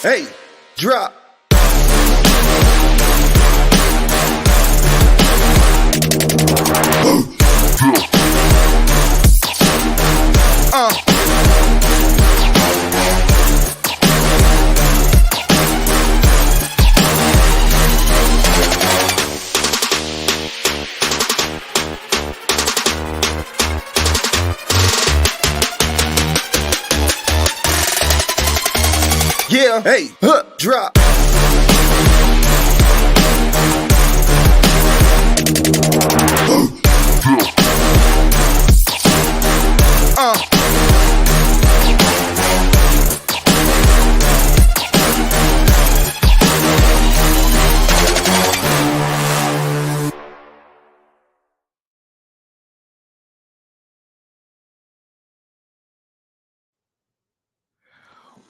Hey, drop. Yeah, hey, drop.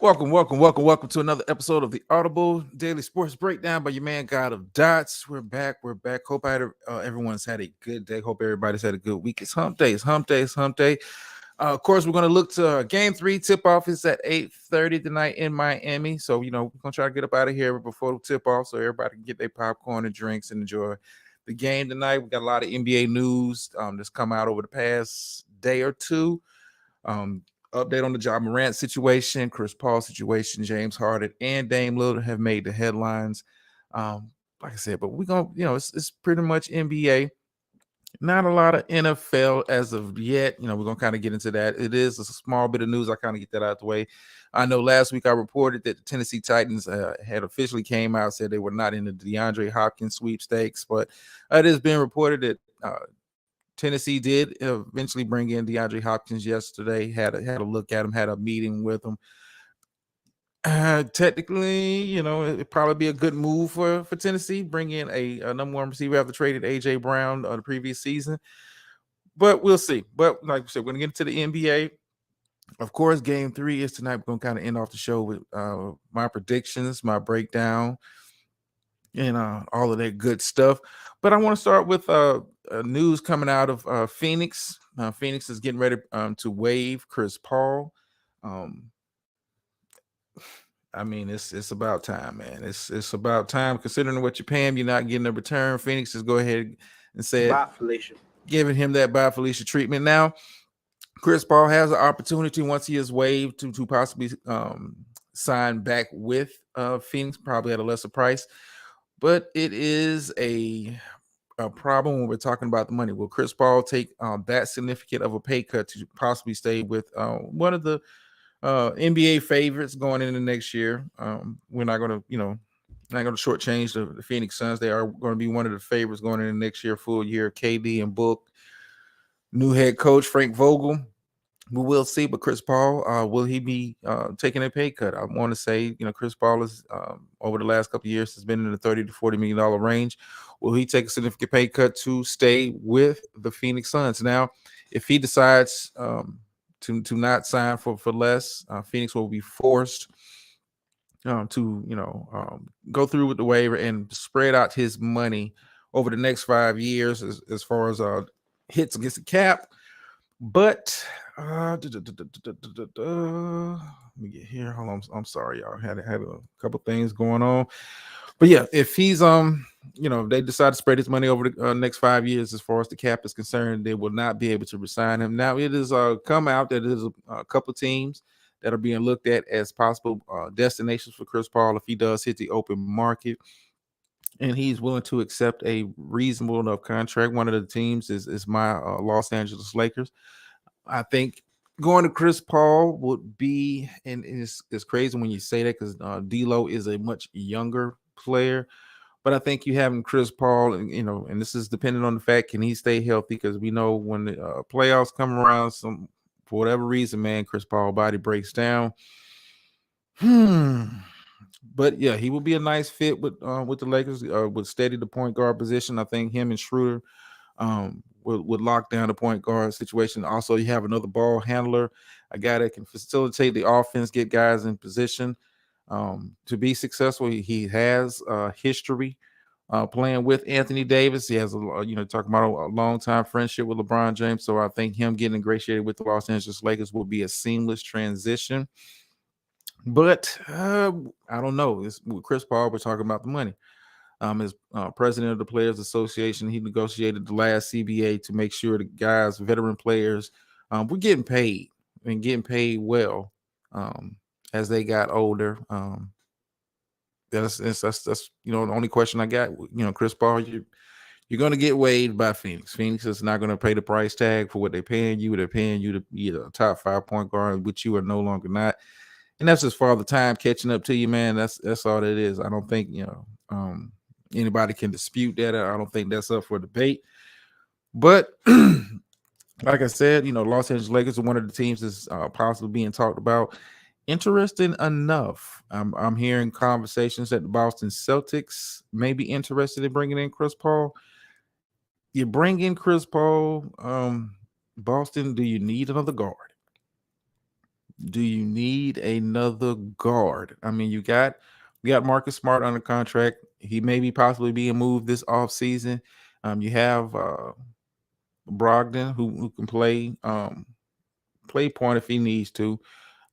Welcome to another episode of the Audible Daily Sports Breakdown by your man God of Dots. We're back. Hope everyone's had a good day. Hope everybody's had a good week. It's hump day. Of course, we're going to look to Game 3. Tip-off is at 8:30 tonight in Miami. So, we're going to try to get up out of here before the tip-off so everybody can get their popcorn and drinks and enjoy the game tonight. We got a lot of NBA news that's come out over the past day or two. Update on the Ja Morant situation, Chris Paul situation, James Harden, and Dame Lillard have made the headlines. Like I said, but we're going to, it's pretty much NBA. Not a lot of NFL as of yet. We're going to kind of get into that. It is a small bit of news. I kind of get that out of the way. I know last week I reported that the Tennessee Titans had officially came out, said they were not in the DeAndre Hopkins sweepstakes, but it has been reported that Tennessee did eventually bring in DeAndre Hopkins yesterday, had a look at him, had a meeting with him. Technically, it'd probably be a good move for Tennessee, bring in a number one receiver after traded A.J. Brown the previous season. But we'll see. But like I said, we're going to get into the NBA. Of course, Game 3 is tonight. We're going to kind of end off the show with my predictions, my breakdown, and all of that good stuff. But I want to start with news coming out of Phoenix. Phoenix is getting ready to waive Chris Paul. I mean, it's about time, man. It's about time. Considering what you pay him, you're not getting a return. Phoenix is go ahead and say giving him that bye Felicia treatment. Now, Chris Paul has an opportunity once he is waived to possibly sign back with Phoenix, probably at a lesser price. But it is a problem when we're talking about the money. Will Chris Paul take that significant of a pay cut to possibly stay with one of the NBA favorites going into next year? We're not going to, not going to shortchange the Phoenix Suns. They are going to be one of the favorites going into next year, full year. KD and Book, new head coach Frank Vogel. We will see, but Chris Paul, will he be taking a pay cut? I want to say, Chris Paul is over the last couple of years has been in the $30 to $40 million range. Will he take a significant pay cut to stay with the Phoenix Suns? Now, if he decides to not sign for less, Phoenix will be forced to go through with the waiver and spread out his money over the next 5 years as far as hits against the cap. But let me get here. Hold on. I'm sorry, y'all. Had a couple things going on. But yeah, if he's they decide to spread his money over the next 5 years as far as the cap is concerned, they will not be able to resign him. Now it is come out that there's a couple of teams that are being looked at as possible destinations for Chris Paul if he does hit the open market and he's willing to accept a reasonable enough contract. One of the teams is my Los Angeles Lakers. I think going to Chris Paul would be, and it's crazy when you say that because D'Lo is a much younger player, but I think you having Chris Paul, and this is dependent on the fact can he stay healthy, because we know when the playoffs come around, for whatever reason, man, Chris Paul body breaks down. But yeah, he will be a nice fit with the Lakers. Would steady the point guard position. I think him and Schroeder would lock down the point guard situation. Also, you have another ball handler, a guy that can facilitate the offense, get guys in position to be successful. He has history playing with Anthony Davis. He has talking about a long time friendship with LeBron James. So I think him getting ingratiated with the Los Angeles Lakers will be a seamless transition. But I don't know. With Chris Paul, we're talking about the money. As president of the Players Association, he negotiated the last CBA to make sure the guys, veteran players, were getting paid and getting paid well as they got older. That's the only question I got. Chris Paul, you're going to get waived by Phoenix. Phoenix is not going to pay the price tag for what they're paying you. They're paying you to be a top 5 point guard, which you are no longer not. And that's just Father Time catching up to you, man. That's all that is. I don't think anybody can dispute that. I don't think that's up for debate. But like I said, Los Angeles Lakers are one of the teams that's possibly being talked about. Interesting enough, I'm hearing conversations that the Boston Celtics may be interested in bringing in Chris Paul. You bring in Chris Paul, Boston, do you need another guard? Do you need another guard? I mean, we got Marcus Smart under contract. He may be possibly being moved this offseason. You have Brogdon who can play point if he needs to.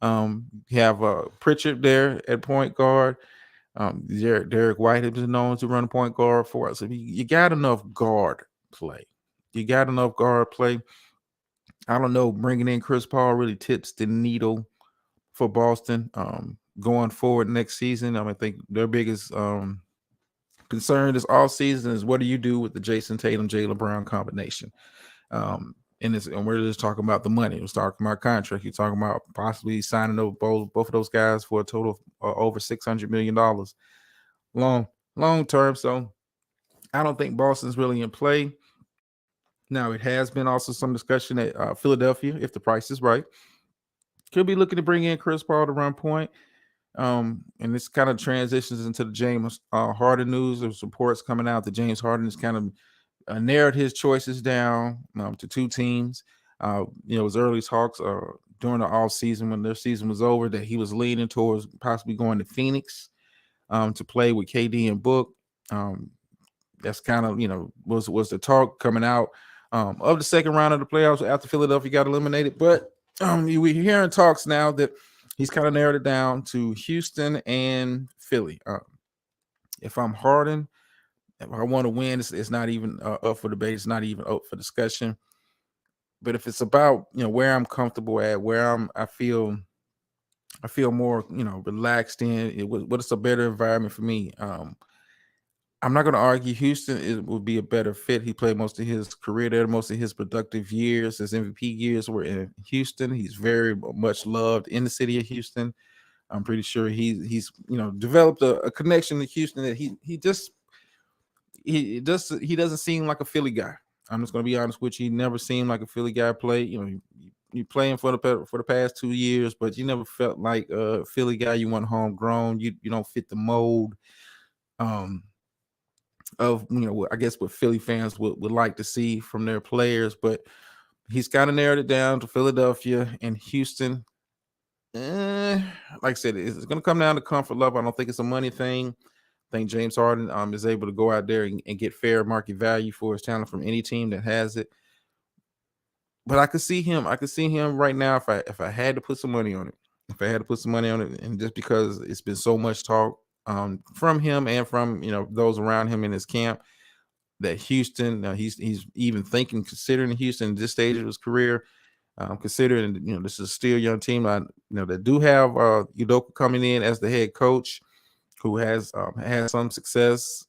You have Pritchard there at point guard. Derek White has been known to run point guard for us. So you got enough guard play. I don't know. Bringing in Chris Paul really tips the needle for Boston going forward next season. I think their biggest concern this offseason is what do you do with the Jason Tatum, Jaylen Brown combination? And we're just talking about the money. We're talking about contract. You're talking about possibly signing over both of those guys for a total of over $600 million long term. So I don't think Boston's really in play. Now, it has been also some discussion at Philadelphia, if the price is right, could be looking to bring in Chris Paul to run point. And this kind of transitions into the James Harden news. There's reports coming out that James Harden has kind of narrowed his choices down to 2 teams. It was early talks during the off season when their season was over that he was leaning towards possibly going to Phoenix to play with KD and Book. That's kind of was the talk coming out of the second round of the playoffs after Philadelphia got eliminated. But we're hearing talks now that he's kind of narrowed it down to Houston and Philly. If I'm Harden, if I want to win, it's not even up for debate. It's not even up for discussion. But if it's about where I'm comfortable at, where I feel more relaxed in, what's a better environment for me? I'm not going to argue Houston would be a better fit. He played most of his career there. Most of his productive years, his MVP years, were in Houston. He's very much loved in the city of Houston. I'm pretty sure he's developed a connection to Houston that he doesn't seem like a Philly guy. I'm just going to be honest with you. He never seemed like a Philly guy play. You playing for the past 2 years, but you never felt like a Philly guy. You want homegrown. You don't fit the mold. Of I guess what Philly fans would like to see from their players, but he's kind of narrowed it down to Philadelphia and Houston. Like I said, it's going to come down to comfort level. I don't think it's a money thing. I think James Harden is able to go out there and get fair market value for his talent from any team that has it. But I could see him right now if I had to put some money on it. And just because it's been so much talk from him and from those around him in his camp that Houston, he's even considering Houston at this stage of his career, considering this is still a young team. That do have Udoka coming in as the head coach, who has had some success,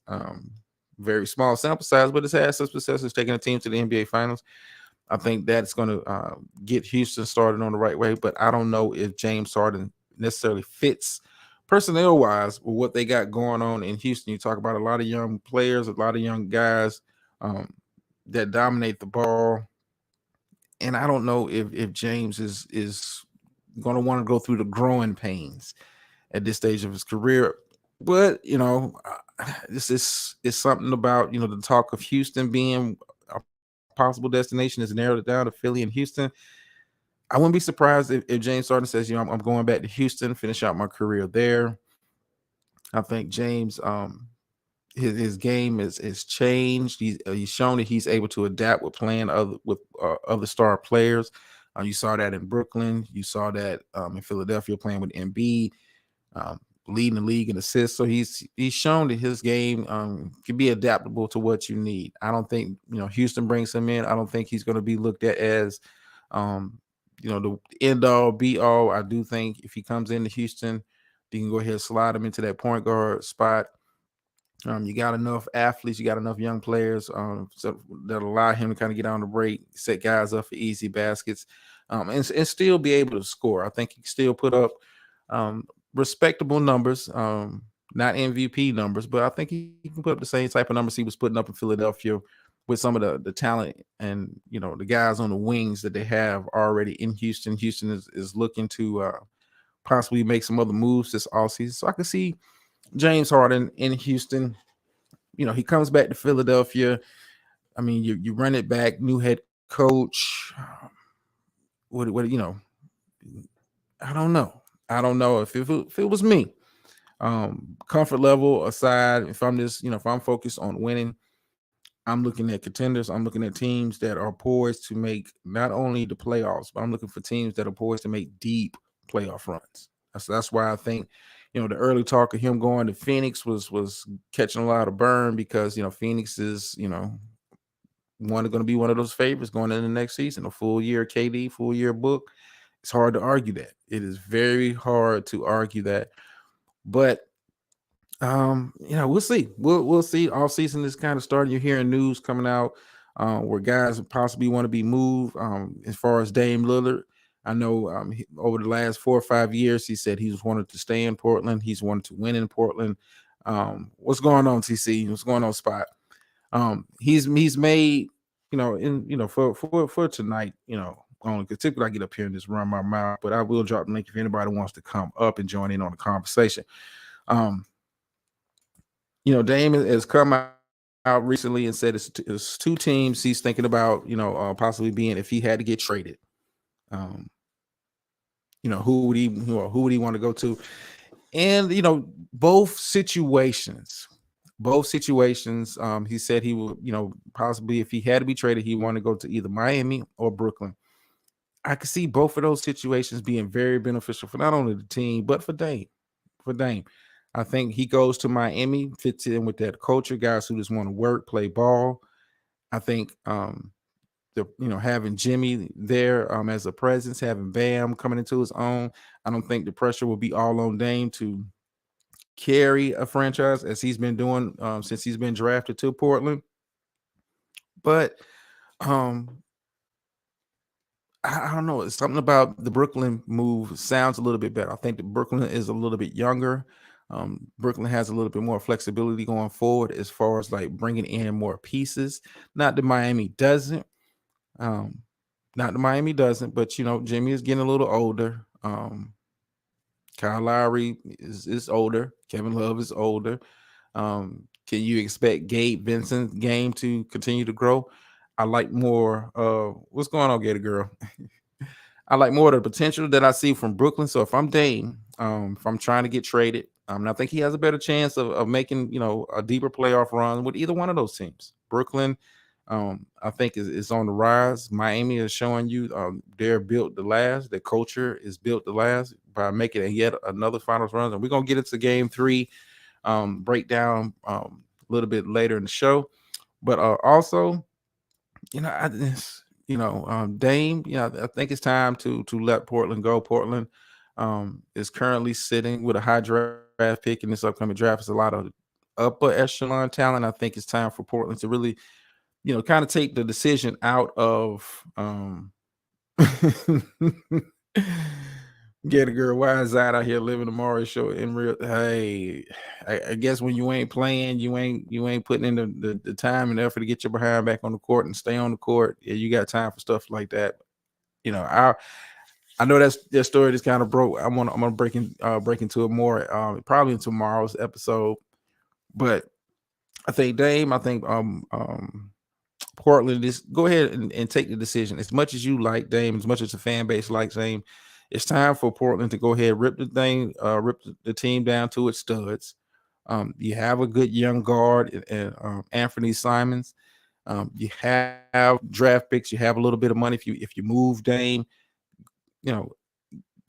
very small sample size, but it's had some success. It's taking a team to the NBA Finals. I think that's going to get Houston started on the right way, but I don't know if James Harden necessarily fits personnel-wise with what they got going on in Houston. You talk about a lot of young players, a lot of young guys that dominate the ball, and I don't know if James is going to want to go through the growing pains at this stage of his career. But this is something about the talk of Houston being a possible destination has narrowed it down to Philly and Houston. I wouldn't be surprised if James Harden says, I'm going back to Houston, finish out my career there. I think James his game is changed. He's shown that he's able to adapt with playing other star players. You saw that in Brooklyn. You saw that in Philadelphia playing with Embiid, leading the league in assists. So he's shown that his game can be adaptable to what you need. I don't think Houston brings him in. I don't think he's going to be looked at as the end all be all. I do think if he comes into Houston, you can go ahead and slide him into that point guard spot. You got enough athletes, you got enough young players so that allow him to kind of get on the break, set guys up for easy baskets, and still be able to score. I think he can still put up respectable numbers, not MVP numbers, but I think he can put up the same type of numbers he was putting up in Philadelphia with some of the talent and the guys on the wings that they have already in Houston. Houston is looking to possibly make some other moves this offseason. So I can see James Harden in Houston. He comes back to Philadelphia. I mean, you run it back, new head coach. What I don't know. I don't know if it was me. Comfort level aside, if I'm just if I'm focused on winning, I'm looking at contenders. I'm looking at teams that are poised to make not only the playoffs, but I'm looking for teams that are poised to make deep playoff runs. That's why I think the early talk of him going to Phoenix was catching a lot of burn because Phoenix is going to be one of those favorites going into the next season. A full year KD, full year book. It's hard to argue that. It is very hard to argue that. But we'll see. We'll see. All season is kind of starting. You're hearing news coming out where guys possibly want to be moved. As far as Dame Lillard, I know over the last 4 or 5 years, he said he's wanted to stay in Portland. He's wanted to win in Portland. What's going on, TC? What's going on, Spot? He's made for tonight. Only because typically I get up here and just run my mouth, but I will drop the link if anybody wants to come up and join in on the conversation. Dame has come out recently and said it's 2 teams he's thinking about, possibly being if he had to get traded. Who would he want to go to? And both situations, he said he would, possibly if he had to be traded, he want to go to either Miami or Brooklyn. I could see both of those situations being very beneficial for not only the team but for Dame. I think he goes to Miami, fits in with that culture, guys who just want to work, play ball. I think having Jimmy there as a presence, having Bam coming into his own, I don't think the pressure will be all on Dame to carry a franchise as he's been doing since he's been drafted to Portland. But I don't know. It's something about the Brooklyn move sounds a little bit better. I think that Brooklyn is a little bit younger. Brooklyn has a little bit more flexibility going forward as far as like bringing in more pieces. Not that Miami doesn't. But Jimmy is getting a little older. Kyle Lowry is older. Kevin Love is older. Can you expect Gabe Vincent's game to continue to grow? I like more. What's going on, Gator Girl? I like more of the potential that I see from Brooklyn. So if I'm Dame, if I'm trying to get traded, I think he has a better chance of making a deeper playoff run with either one of those teams. Brooklyn, I think is on the rise. Miami is showing you they're built to last. Their culture is built to last by making yet another finals run. And we're gonna get into Game 3 breakdown a little bit later in the show. But also, Dame, I think it's time to let Portland go. Portland is currently sitting with a high draft pick in this upcoming draft. It's a lot of upper echelon talent. I think it's time for Portland to really, kind of take the decision out of get a girl. Why is that out here living the Maury show in real? Hey, I guess when you ain't playing, you ain't putting in the time and effort to get your behind back on the court and stay on the court. Yeah, you got time for stuff like that. I know that story just kind of broke. I'm gonna break into it more probably in tomorrow's episode. But I think Dame, Portland, just go ahead and take the decision. As much as you like Dame, as much as the fan base likes Dame, it's time for Portland to go ahead, rip the team down to its studs. You have a good young guard and Anthony Simons. You have draft picks. You have a little bit of money if you move Dame. You know,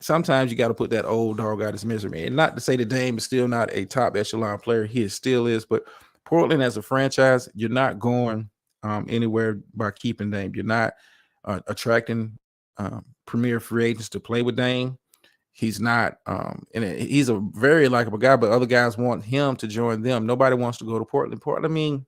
sometimes you got to put that old dog out his misery. And not to say that Dame is still not a top echelon player. He still is. But Portland as a franchise, you're not going anywhere by keeping Dame. You're not attracting premier free agents to play with Dame. He's not, and he's a very likable guy, but other guys want him to join them. Nobody wants to go to Portland. Portland, I mean,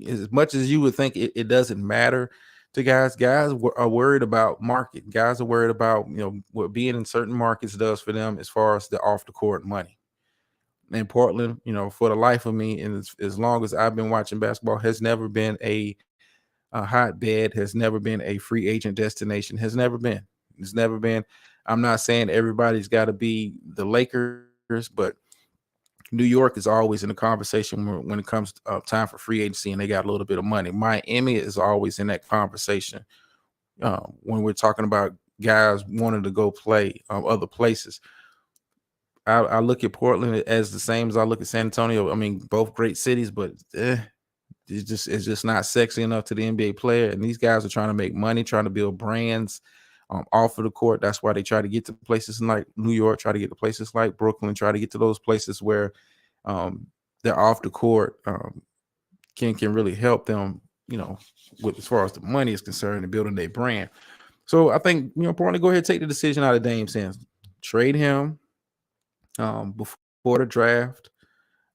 as much as you would think it doesn't matter to guys are worried about market. Guys are worried about, what being in certain markets does for them as far as the off the court money. And Portland, for the life of me, and as long as I've been watching basketball, has never been a hotbed, has never been a free agent destination, has never been. It's never been. I'm not saying everybody's got to be the Lakers, but New York is always in the conversation when it comes to time for free agency and they got a little bit of money. Miami is always in that conversation when we're talking about guys wanting to go play other places. I look at Portland as the same as I look at San Antonio. I mean, both great cities, but it's just not sexy enough to the NBA player. And these guys are trying to make money, trying to build brands off of the court. That's why they try to get to places like New York, try to get to places like Brooklyn, try to get to those places where they're off the court can really help them, with as far as the money is concerned and building their brand. So I think, Portland, go ahead and take the decision out of Dame's hands. Trade him before the draft.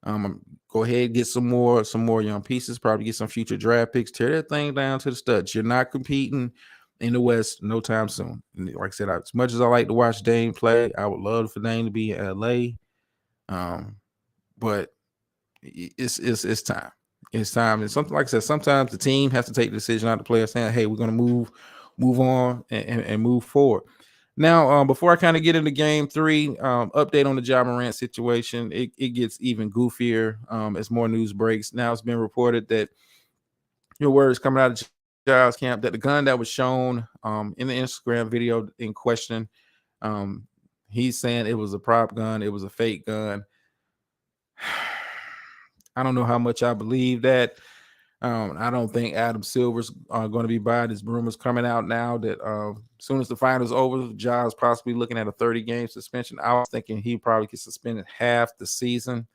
Go ahead and get some more young pieces, probably get some future draft picks, tear that thing down to the studs. You're not competing in the West no time soon. And like I said, as much as I like to watch Dame play, I would love for Dame to be in LA. But it's time. It's time. And something like I said, sometimes the team has to take the decision out of the player saying, hey, we're going to move on and move forward. Now, before I kind of get into game 3, update on the Ja Morant situation. It gets even goofier as more news breaks. Now it's been reported that your words coming out of Ja's camp that the gun that was shown in the Instagram video in question, he's saying it was a prop gun, it was a fake gun. I don't know how much I believe that. I don't think Adam Silver's going to be buying. There's rumors coming out now that as soon as the finals over, Ja's possibly looking at a 30-game suspension. I was thinking he probably get suspended half the season,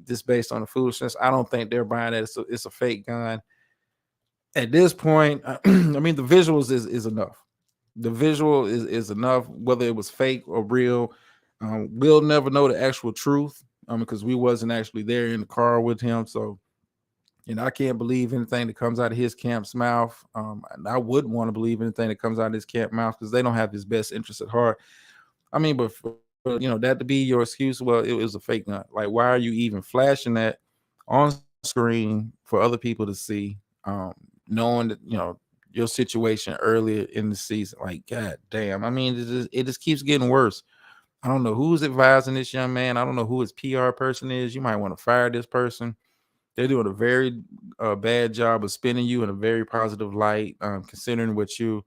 just based on the foolishness. I don't think they're buying that. It's a fake gun. At this point, I mean, the visuals is enough. The visual is enough, whether it was fake or real. We'll never know the actual truth because we wasn't actually there in the car with him. So, I can't believe anything that comes out of his camp's mouth. And I wouldn't want to believe anything that comes out of his camp mouth because they don't have his best interest at heart. I mean, but for, that to be your excuse, well, it was a fake gun. Like, why are you even flashing that on screen for other people to see? Knowing that your situation earlier in the season, like, god damn. I mean, it just keeps getting worse. I don't know who's advising this young man. I don't know who his PR person is. You might want to fire this person. They're doing a very bad job of spinning you in a very positive light, considering what you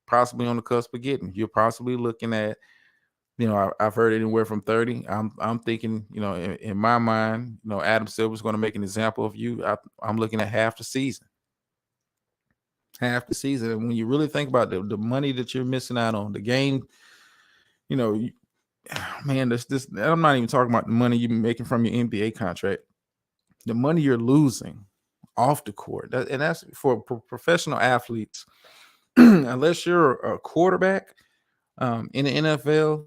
possibly on the cusp of getting. You're possibly looking at, I've heard anywhere from 30. I'm thinking, in my mind, Adam Silver's going to make an example of you. I'm looking at half the season. Half the season. And when you really think about the money that you're missing out on, the game, man, this I'm not even talking about the money you're making from your NBA contract. The money you're losing off the court. And that's for professional athletes. Unless you're a quarterback in the NFL,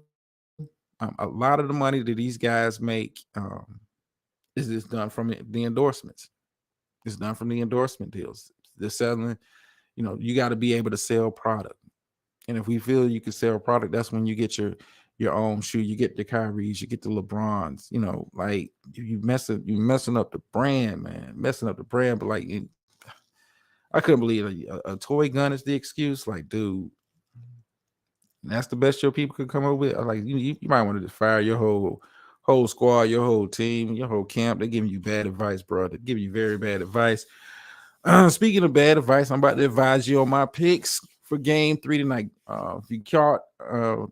a lot of the money that these guys make is done from the endorsements. It's done from the endorsement deals. They're selling, you got to be able to sell product. And if we feel you can sell product, that's when you get your own shoe. You get the Kyries, you get the LeBrons. Like you messing up the brand, man. Messing up the brand. But like, I couldn't believe a toy gun is the excuse. Like, dude, that's the best your people could come up with. Like, you might want to just fire your whole squad, your whole team, your whole camp. They're giving you bad advice, bro. They're giving you very bad advice. Speaking of bad advice, I'm about to advise you on my picks for game 3 tonight. If you caught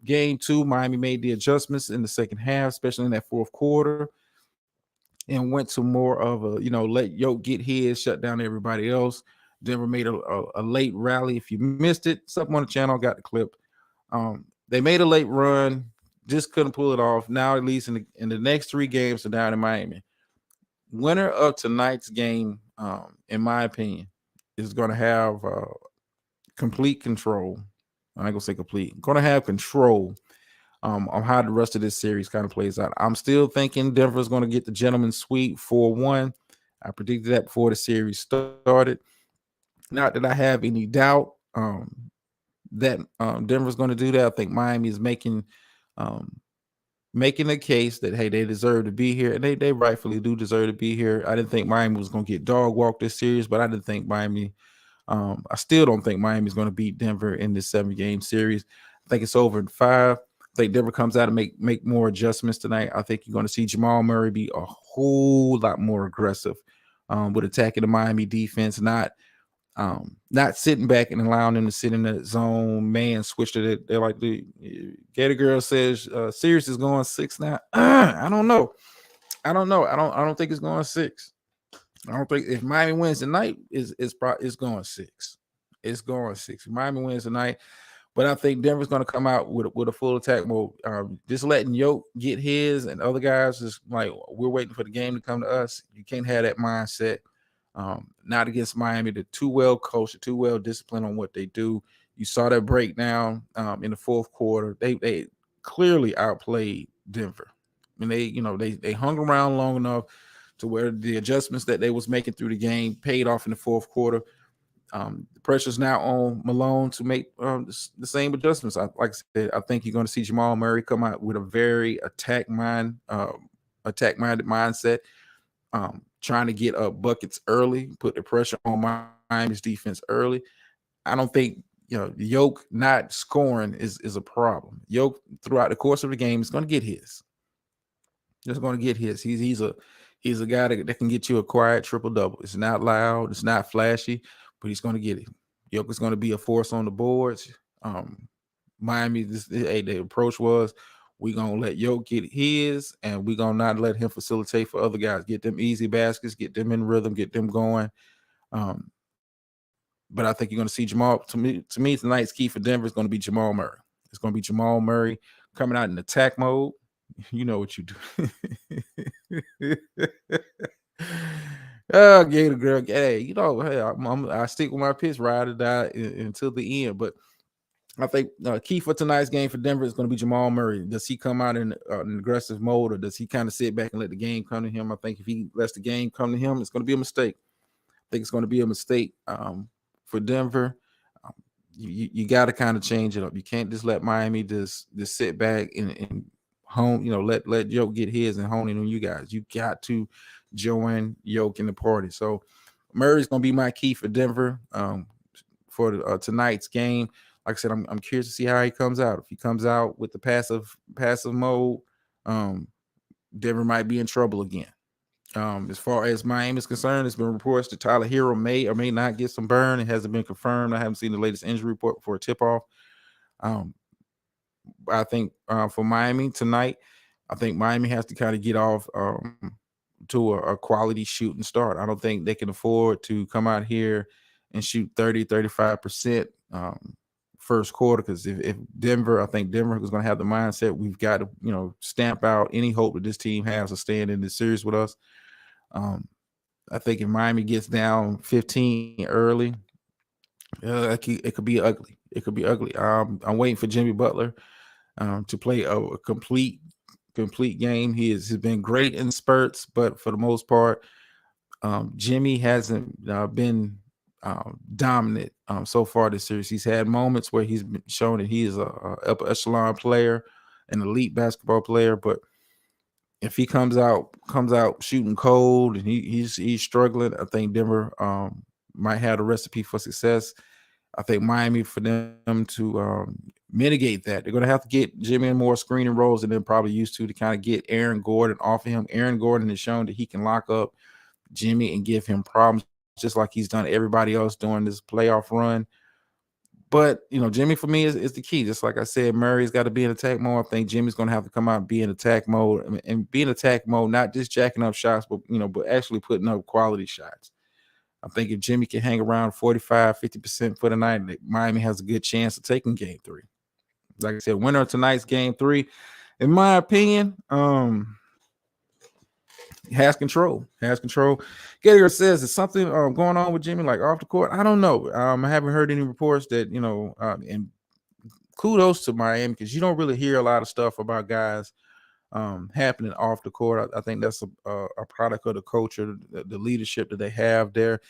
game 2, Miami made the adjustments in the second half, especially in that fourth quarter, and went to more of a, let Yoke get his, shut down everybody else. Denver made a late rally. If you missed it, it's up on the channel, got the clip. They made a late run, just couldn't pull it off. Now, at least in the next 3 games, are down in Miami. Winner of tonight's game, in my opinion, is going to have complete control. I ain't gonna say complete. Going to have control on how the rest of this series kind of plays out. I'm still thinking Denver's going to get the gentleman's sweep 4-1. I predicted that before the series started. Not that I have any doubt that Denver's going to do that. I think Miami is making the case that, hey, they deserve to be here, and they rightfully do deserve to be here. I didn't think Miami was going to get dog walked this series, but I didn't think Miami. I still don't think Miami's going to beat Denver in this 7-game series. I think it's over in 5. I think Denver comes out and make more adjustments tonight. I think you're going to see Jamal Murray be a whole lot more aggressive with attacking the Miami defense, not sitting back and allowing them to sit in the zone, man, switch to it. They're like, the Gator Girl says, series is going 6 now. I don't know. I don't think it's going 6. I don't think if Miami wins tonight, it's going 6. It's going 6. If Miami wins tonight, but I think Denver's going to come out with a full attack mode. Just letting Yoke get his and other guys is like, we're waiting for the game to come to us. You can't have that mindset. Not against Miami. They're too well coached, too well disciplined on what they do. You saw that breakdown in the fourth quarter. They clearly outplayed Denver. I mean, they hung around long enough to where the adjustments that they was making through the game paid off in the fourth quarter. The pressure's now on Malone to make the same adjustments. Like I said, I think you're going to see Jamal Murray come out with a very attack-minded mindset, trying to get up buckets early, put the pressure on Miami's defense early. I don't think Yoke not scoring is a problem. Yoke throughout the course of the game is going to get his. Just going to get his. He's a guy that can get you a quiet triple-double. It's not loud. It's not flashy, but he's going to get it. Yoke is going to be a force on the boards. Miami, the approach was, we're going to let Yoke get his, and we're going to not let him facilitate for other guys. Get them easy baskets, get them in rhythm, get them going. But I think you're going to see Jamal. To me, tonight's key for Denver is going to be Jamal Murray. It's going to be Jamal Murray coming out in attack mode. You know what you do. Oh, Gator Girl. Hey, hey, I stick with my pitch, ride or die until the end. But I think key for tonight's game for Denver is going to be Jamal Murray. Does he come out in an aggressive mode, or does he kind of sit back and let the game come to him? I think if he lets the game come to him, it's going to be a mistake. I think it's going to be a mistake for Denver. You got to kind of change it up. You can't just let Miami just sit back and hone, let Yoke get his and hone in on you guys. You got to join Yoke in the party. So Murray's going to be my key for Denver for tonight's game. Like I said, I'm curious to see how he comes out. If he comes out with the passive mode, Denver might be in trouble again. As far as Miami is concerned, it's been reports that Tyler Hero may or may not get some burn. It hasn't been confirmed. I haven't seen the latest injury report before a tip-off. I think for Miami tonight, I think Miami has to kind of get off to a quality shooting start. I don't think they can afford to come out here and shoot 30-35% first quarter, because if Denver, I think Denver is going to have the mindset, we've got to stamp out any hope that this team has of staying in this series with us. I think if Miami gets down 15 early, it could be ugly. It could be ugly. I'm waiting for Jimmy Butler to play a complete game. He has been great in spurts, but for the most part, Jimmy hasn't been dominant so far this series. He's had moments where he's been shown that he is a upper echelon player, an elite basketball player, but if he comes out shooting cold and he's struggling, I think Denver might have the recipe for success. I think Miami, for them to mitigate that, they're going to have to get Jimmy in more screening roles than they're probably used to kind of get Aaron Gordon off of him. Aaron Gordon has shown that he can lock up Jimmy and give him problems, just like he's done everybody else during this playoff run. But Jimmy for me is the key. Just like I said, Murray's got to be in attack mode. I think Jimmy's gonna have to come out and be in attack mode and be in attack mode, not just jacking up shots, but actually putting up quality shots. I think if Jimmy can hang around 45-50% for the night, Miami has a good chance of taking game 3. Like I said, winner of tonight's game 3, in my opinion, has control. Gator says, is something going on with Jimmy, like off the court? I don't know. I haven't heard any reports that, and kudos to Miami, because you don't really hear a lot of stuff about guys happening off the court. I think that's a product of the culture, the leadership that they have there.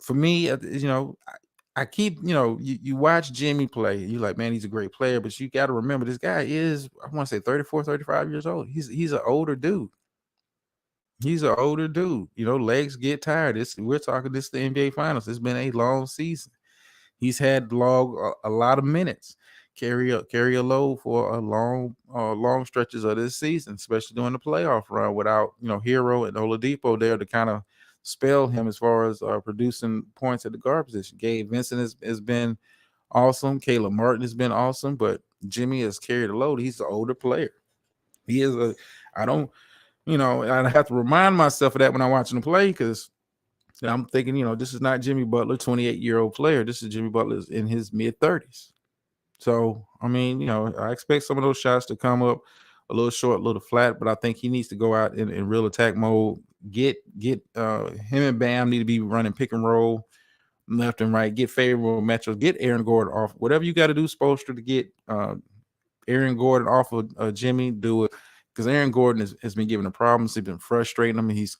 For me, I keep, you watch Jimmy play, you're like, man, he's a great player, but you got to remember this guy is, I want to say 34, 35 years old. He's an older dude. Legs get tired. We're talking this the NBA Finals. It's been a long season. He's had a lot of minutes, carry a load for a long stretches of this season, especially during the playoff run without Hero and Oladipo there to kind of spell him as far as producing points at the guard position. Gabe Vincent has been awesome. Caleb Martin has been awesome, but Jimmy has carried a load. He's an older player. He is I have to remind myself of that when I'm watching him play, because I'm thinking, this is not Jimmy Butler, 28-year-old player. This is Jimmy Butler in his mid-30s. So, I mean, I expect some of those shots to come up a little short, a little flat, but I think he needs to go out in real attack mode. Get him and Bam need to be running pick and roll left and right. Get favorable matchups. Get Aaron Gordon off. Whatever you got to do, Spoelstra, to get Aaron Gordon off of Jimmy, do it. Because Aaron Gordon has been giving him problems. He's been frustrating him, and he's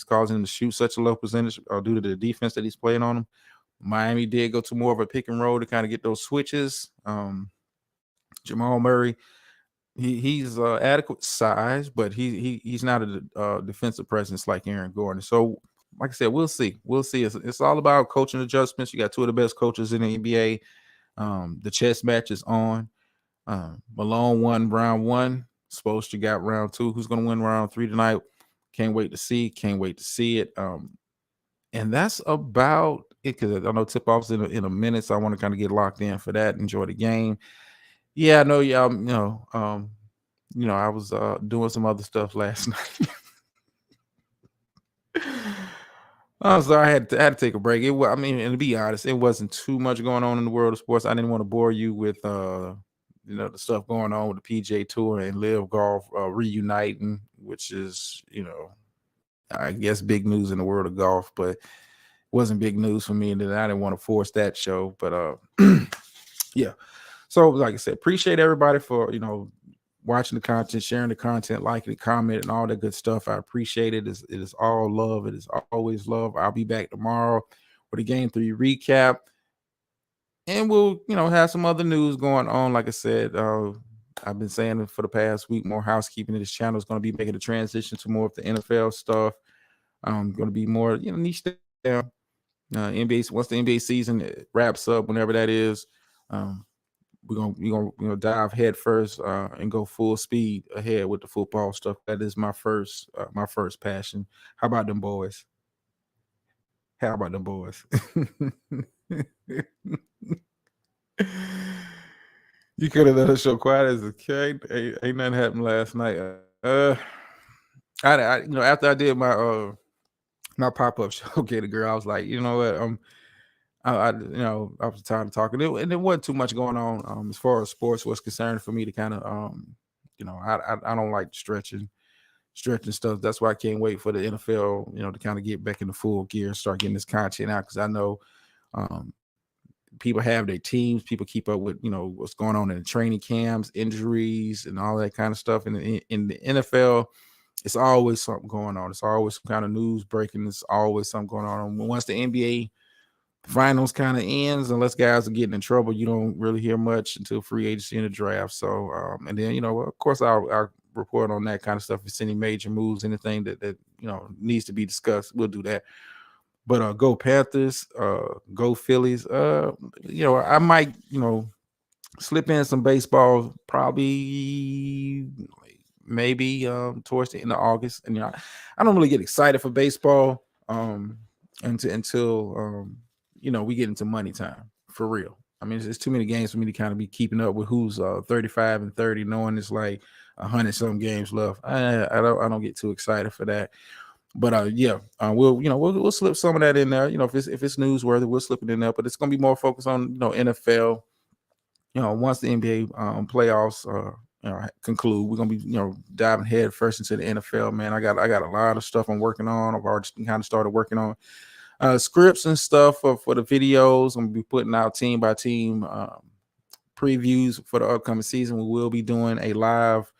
causing him to shoot such a low percentage due to the defense that he's playing on him. Miami did go to more of a pick and roll to kind of get those switches. Jamal Murray, he's adequate size, but he's not a defensive presence like Aaron Gordon. So, like I said, we'll see. It's all about coaching adjustments. You got two of the best coaches in the NBA. The chess match is on. Malone won round 1. Spoelstra got round 2. Who's going to win round 3 tonight? Can't wait to see it. And that's about it, because I know tip-off's in a minute, so I want to kind of get locked in for that, enjoy the game. Yeah, I know y'all, I was doing some other stuff last night. I'm sorry, I had to take a break. And to be honest, it wasn't too much going on in the world of sports. I didn't want to bore you with the stuff going on with the PGA Tour and Live Golf reuniting, which is, I guess big news in the world of golf, but it wasn't big news for me, and I didn't want to force that show. But yeah. So, like I said, appreciate everybody for watching the content, sharing the content, liking it, commenting, all that good stuff. I appreciate it. It is all love. It is always love. I'll be back tomorrow with a game 3 recap. And we'll, have some other news going on. Like I said, I've been saying it for the past week, more housekeeping. This channel is going to be making a transition to more of the NFL stuff. Going to be more, niche down. NBA, once the NBA season wraps up, whenever that is, we're gonna dive head first and go full speed ahead with the football stuff. That is my first passion. How about them boys? You could have let us show quiet as a kid. Ain't nothing happened last night. After I did my pop-up show, okay, the girl, I was like, you know what, I was tired of talking, and there wasn't too much going on as far as sports was concerned for me to kind of I don't like stretching stuff. That's why I can't wait for the NFL, to kind of get back into full gear and start getting this content out, because I know people have their teams, people keep up with what's going on in the training camps, injuries, and all that kind of stuff. And in the NFL, it's always something going on. It's always some kind of news breaking. It's always something going on. Once the NBA finals kind of ends, unless guys are getting in trouble, you don't really hear much until free agency and the draft. So, and then, of course, I'll report on that kind of stuff. If it's any major moves, anything that needs to be discussed, we'll do that. But go Panthers, go Phillies. I might, slip in some baseball, probably maybe towards the end of August. And I don't really get excited for baseball until we get into money time, for real. I mean, it's too many games for me to kind of be keeping up with who's 35 and 30, knowing it's like 100 some games left. I don't get too excited for that. But we'll slip some of that in there. If it's newsworthy, we'll slip it in there. But it's gonna be more focused on NFL. Once the NBA playoffs conclude, we're gonna be diving head first into the NFL. Man, I got a lot of stuff I'm working on. I've already kind of started working on scripts and stuff for the videos. I'm gonna be putting out team by team previews for the upcoming season. We will be doing a live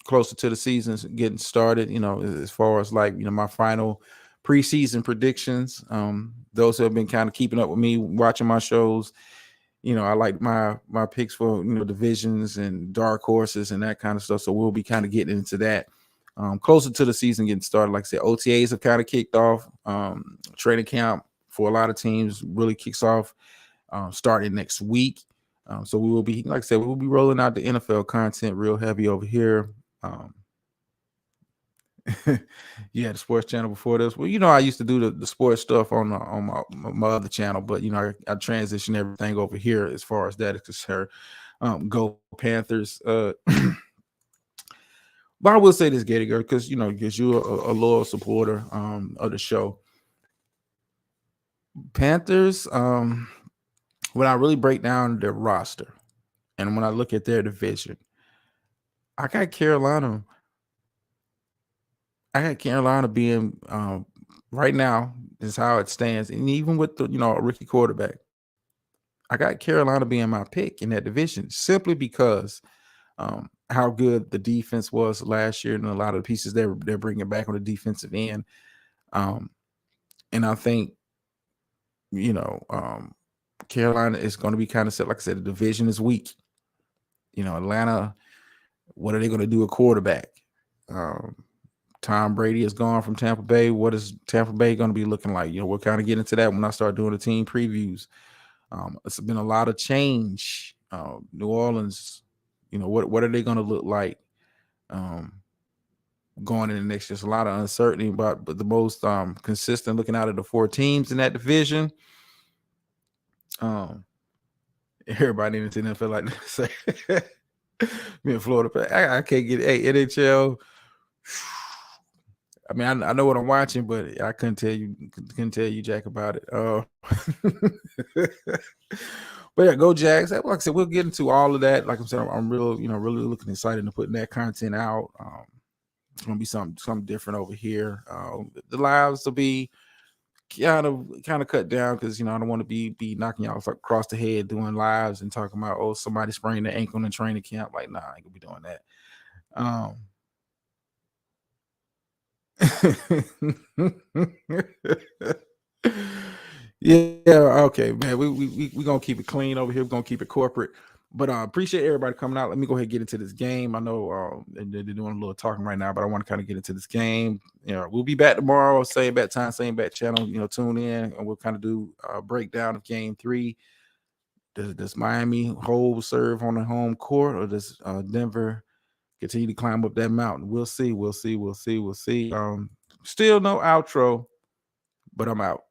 closer to the season getting started, as far as like, my final preseason predictions. Those who have been kind of keeping up with me, watching my shows, I like my picks for, divisions and dark horses and that kind of stuff. So we'll be kind of getting into that closer to the season getting started. Like I said, OTAs have kind of kicked off. Training camp for a lot of teams really kicks off starting next week. So we will be, like I said, we'll be rolling out the NFL content real heavy over here. Yeah, the sports channel before this. Well, I used to do the sports stuff on my other channel, but I transitioned everything over here as far as that is concerned. Go Panthers. But I will say this, Gator Girl, because you're a loyal supporter of the show. Panthers, when I really break down their roster and when I look at their division, I got Carolina being right now is how it stands, and even with the a rookie quarterback, I got Carolina being my pick in that division simply because how good the defense was last year and a lot of the pieces they're bringing back on the defensive end, and I think Carolina is going to be kind of set. Like I said, the division is weak. Atlanta, what are they going to do at quarterback? Tom Brady is gone from Tampa Bay. What is Tampa Bay going to be looking like? We'll kind of get into that when I start doing the team previews. It's been a lot of change. New Orleans, what are they going to look like going in the next? Just a lot of uncertainty but the most consistent looking out of the four teams in that division. Everybody in the NFL like to say, me in Florida, I can't get NHL. I mean, I know what I'm watching, but I couldn't tell you jack about it. But yeah, go Jags. Like I said, we'll get into all of that. Like I said, I'm really looking excited to putting that content out. It's gonna be something different over here. The lives will be kind of cut down because I don't want to be knocking y'all across the head doing lives and talking about somebody spraining their ankle in training camp. Like, nah, I ain't gonna be doing that. Yeah, okay, man. We gonna keep it clean over here. We're gonna keep it corporate. But appreciate everybody coming out. Let me go ahead and get into this game. I know they're doing a little talking right now, but I want to kind of get into this game. We'll be back tomorrow, same bat time, same bat channel. Tune in and we'll kind of do a breakdown of game 3. Does Miami hold serve on the home court, or does Denver continue to climb up that mountain? We'll see. Still no outro, but I'm out.